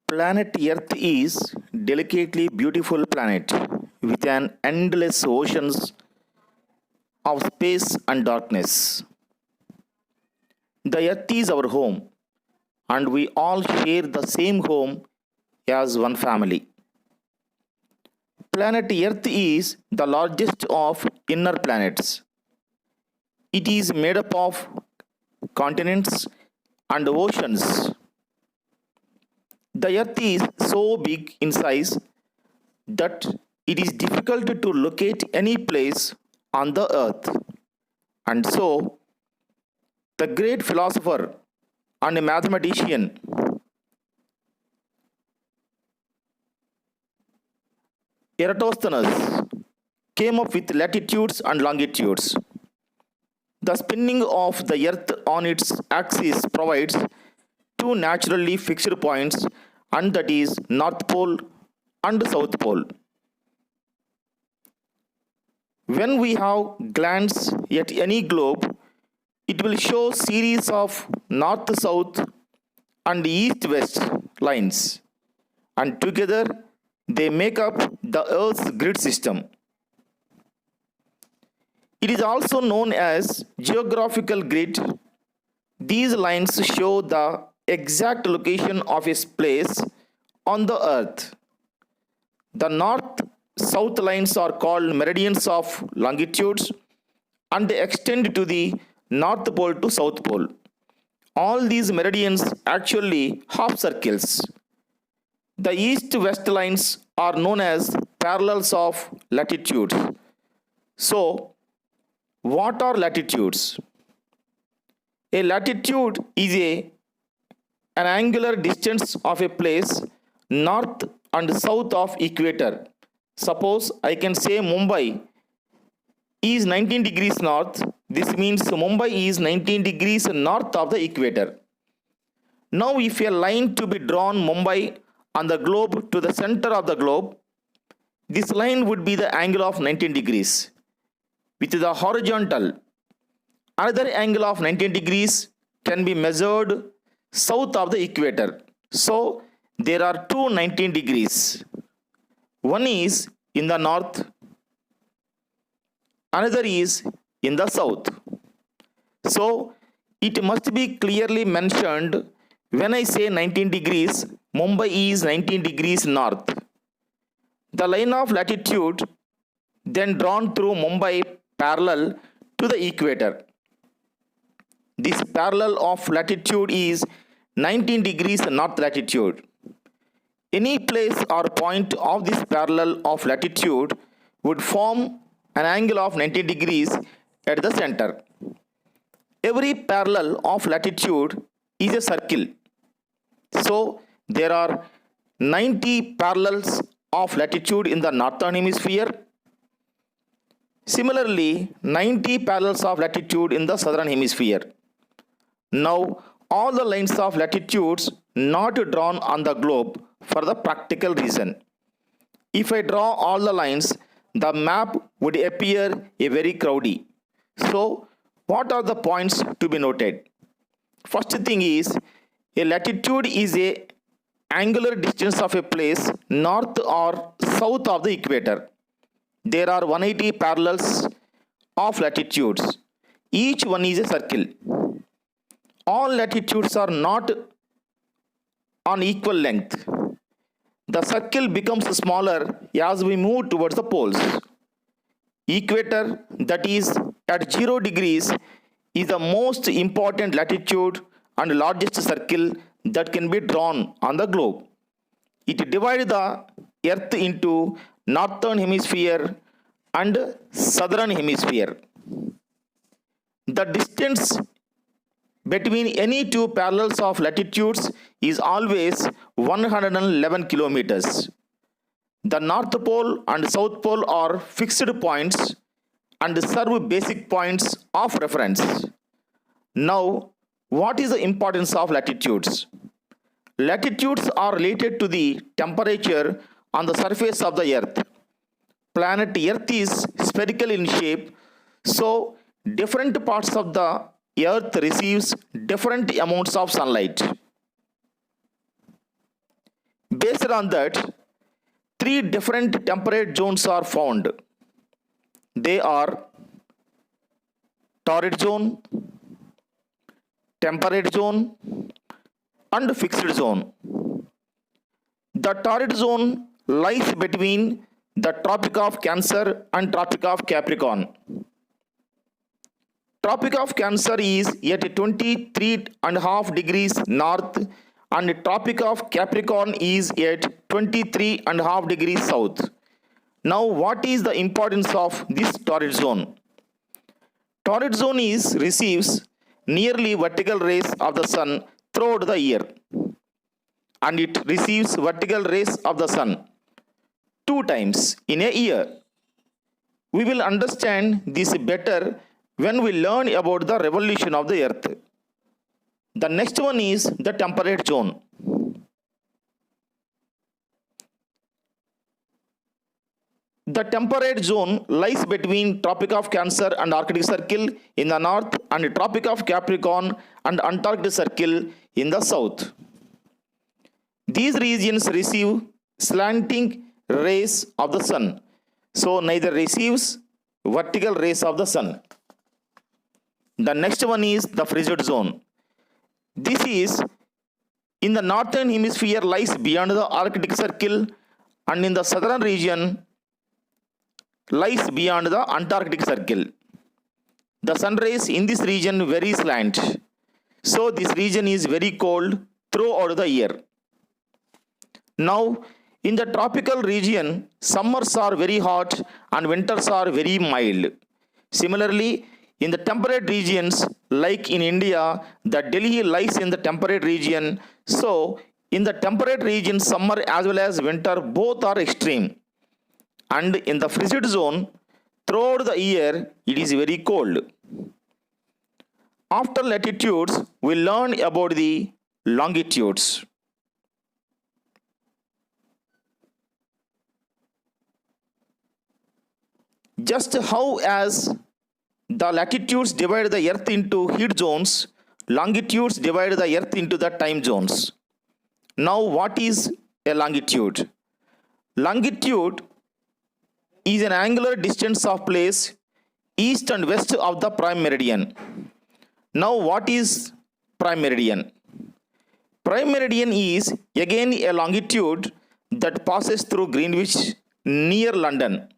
Planet Earth is delicately beautiful planet with an endless oceans of space and darkness. The Earth is our home and we all share the same home as one family. Planet Earth is the largest of inner planets. It is made up of continents and oceans. The Earth is so big in size that it is difficult to locate any place on the earth. And so, the great philosopher and mathematician Eratosthenes came up with latitudes and longitudes. The spinning of the earth on its axis provides two naturally fixed points, and that is North Pole and South Pole. When we have glance at any globe, it will show series of north-south and east-west lines, and together they make up the Earth's grid system. It is also known as geographical grid. These lines show the exact location of a place on the earth. The north-south lines are called meridians of longitudes and they extend to the north pole to south pole. All these meridians actually half circles. The east-west lines are known as parallels of latitudes. So, what are latitudes? A latitude is an angular distance of a place north and south of equator. Suppose I can say Mumbai is 19 degrees north. This means Mumbai is 19 degrees north of the equator. Now if a line to be drawn Mumbai on the globe to the center of the globe, this line would be the angle of 19 degrees. With the horizontal, another angle of 19 degrees can be measured south of the equator. So, there are two 19 degrees. One is in the north, another is in the south. So, it must be clearly mentioned when I say 19 degrees, Mumbai is 19 degrees north. The line of latitude then drawn through Mumbai parallel to the equator. This parallel of latitude is 19 degrees north latitude. Any place or point of this parallel of latitude would form an angle of 90 degrees at the center. Every parallel of latitude is a circle. So, there are 90 parallels of latitude in the northern hemisphere. Similarly, 90 parallels of latitude in the southern hemisphere. Now, all the lines of latitudes not drawn on the globe for the practical reason. If I draw all the lines, the map would appear a very crowdy. So, what are the points to be noted? First thing is, a latitude is a angular distance of a place north or south of the equator. There are 180 parallels of latitudes. Each one is a circle. All latitudes are not on equal length. The circle becomes smaller as we move towards the poles. Equator, that is at 0 degrees, is the most important latitude and largest circle that can be drawn on the globe. It divides the earth into northern hemisphere and southern hemisphere. The distance between any two parallels of latitudes is always 111 kilometers. The North Pole and South Pole are fixed points and serve basic points of reference. Now, what is the importance of latitudes? Latitudes are related to the temperature on the surface of the earth. Planet Earth is spherical in shape, so different parts of the earth receives different amounts of sunlight. Based on that, three different temperate zones are found. They are torrid zone, temperate zone, and fixed zone. The torrid zone lies between the Tropic of Cancer and Tropic of Capricorn. Tropic of Cancer is at 23.5 degrees north and Tropic of Capricorn is at 23.5 degrees south. Now, what is the importance of this torrid zone? Torrid zone receives nearly vertical rays of the sun throughout the year, and it receives vertical rays of the sun 2 times in a year. We will understand this better when we learn about the revolution of the earth. The next one is the temperate zone. The temperate zone lies between Tropic of Cancer and Arctic Circle in the north and Tropic of Capricorn and Antarctic Circle in the south. These regions receive slanting rays of the sun, so neither receives vertical rays of the sun. The next one is the frigid zone. This is in the northern hemisphere, lies beyond the Arctic Circle, and in the southern region lies beyond the Antarctic Circle. The sun rays in this region very slant, so this region is very cold throughout the year. Now, in the tropical region, summers are very hot and winters are very mild. Similarly, in the temperate regions, like in India, the Delhi lies in the temperate region. So, in the temperate region, summer as well as winter both are extreme. And in the frigid zone, throughout the year, it is very cold. After latitudes, we learn about the longitudes. Just how as the latitudes divide the earth into heat zones, longitudes divide the earth into the time zones. Now, what is a longitude? Longitude is an angular distance of place east and west of the prime meridian. Now, what is prime meridian? Prime meridian is again a longitude that passes through Greenwich near London.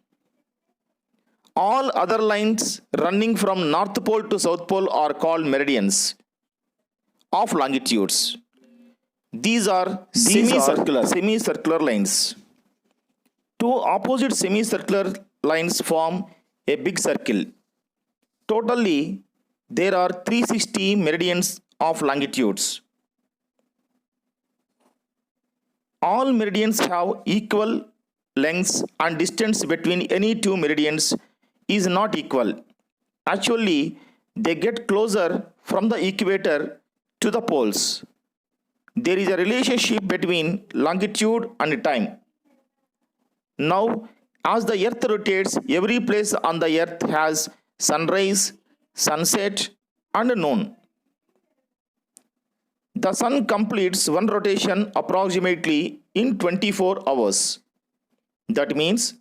All other lines running from North Pole to South Pole are called meridians of longitudes. These are semicircular lines. Two opposite semicircular lines form a big circle. Totally, there are 360 meridians of longitudes. All meridians have equal lengths and distance between any two meridians is not equal. Actually, they get closer from the equator to the poles. There is a relationship between longitude and time. Now, as the earth rotates, every place on the earth has sunrise, sunset, and noon. The sun completes one rotation approximately in 24 hours. That means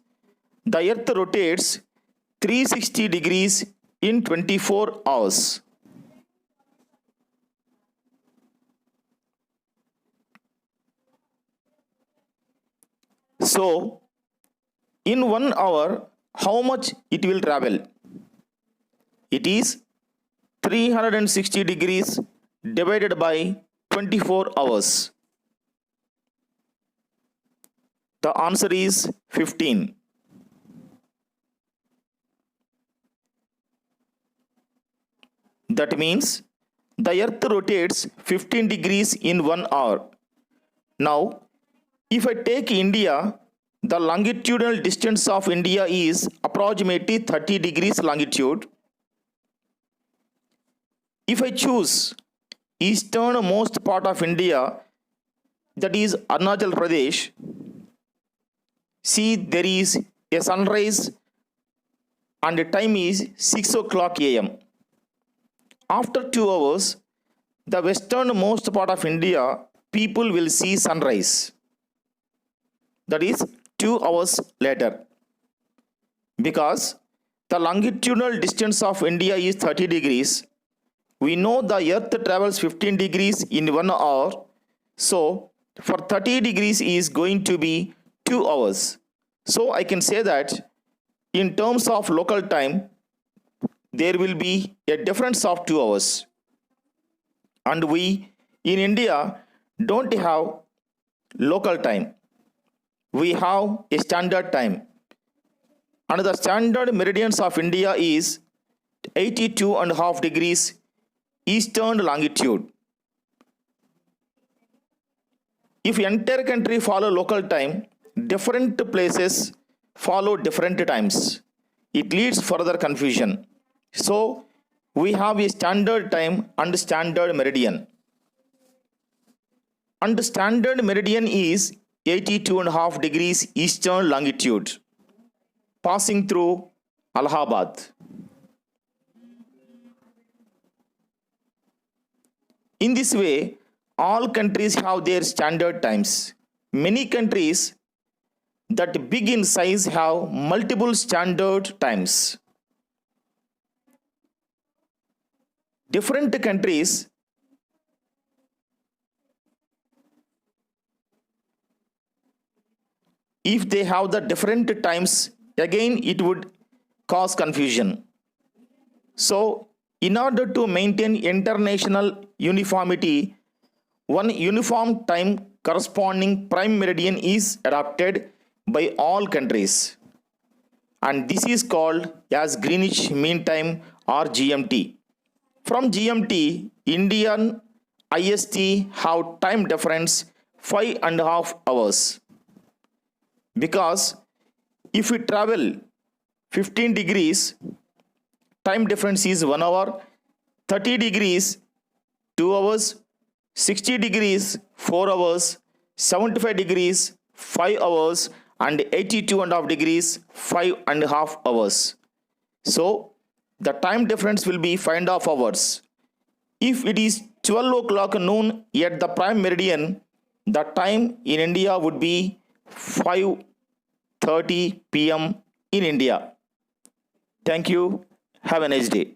the earth rotates 360 degrees in 24 hours. So, in 1 hour, how much it will travel? It is 360 degrees divided by 24 hours. The answer is 15. That means the earth rotates 15 degrees in 1 hour. Now, if I take India, the longitudinal distance of India is approximately 30 degrees longitude. If I choose easternmost part of India, that is Arunachal Pradesh, see there is a sunrise and the time is 6 o'clock AM. After 2 hours, the westernmost part of India, people will see sunrise. that is 2 hours later. Because the longitudinal distance of India is 30 degrees, we know the earth travels 15 degrees in 1 hour. So for 30 degrees is going to be 2 hours. So I can say that in terms of local time, there will be a difference of 2 hours. And we in India don't have local time. We have a standard time. And the standard meridians of India is 82.5 degrees eastern longitude. If entire country follow local time, different places follow different times. It leads further confusion. So we have a standard time and standard meridian. And standard meridian is 82.5 degrees eastern longitude, passing through Allahabad. In this way, all countries have their standard times. Many countries that big in size have multiple standard times. Different countries if they have the different times, again it would cause confusion. So in order to maintain international uniformity, one uniform time corresponding prime meridian is adopted by all countries, and this is called as Greenwich Mean Time or GMT. From GMT, Indian IST have time difference 5.5 hours. Because if we travel 15 degrees, time difference is 1 hour, 30 degrees 2 hours, 60 degrees 4 hours, 75 degrees 5 hours, and 82.5 degrees 5.5 hours. So the time difference will be 5.5 hours. If it is 12 o'clock noon at the prime meridian, the time in India would be 5:30 p.m. in India. Thank you. Have a nice day.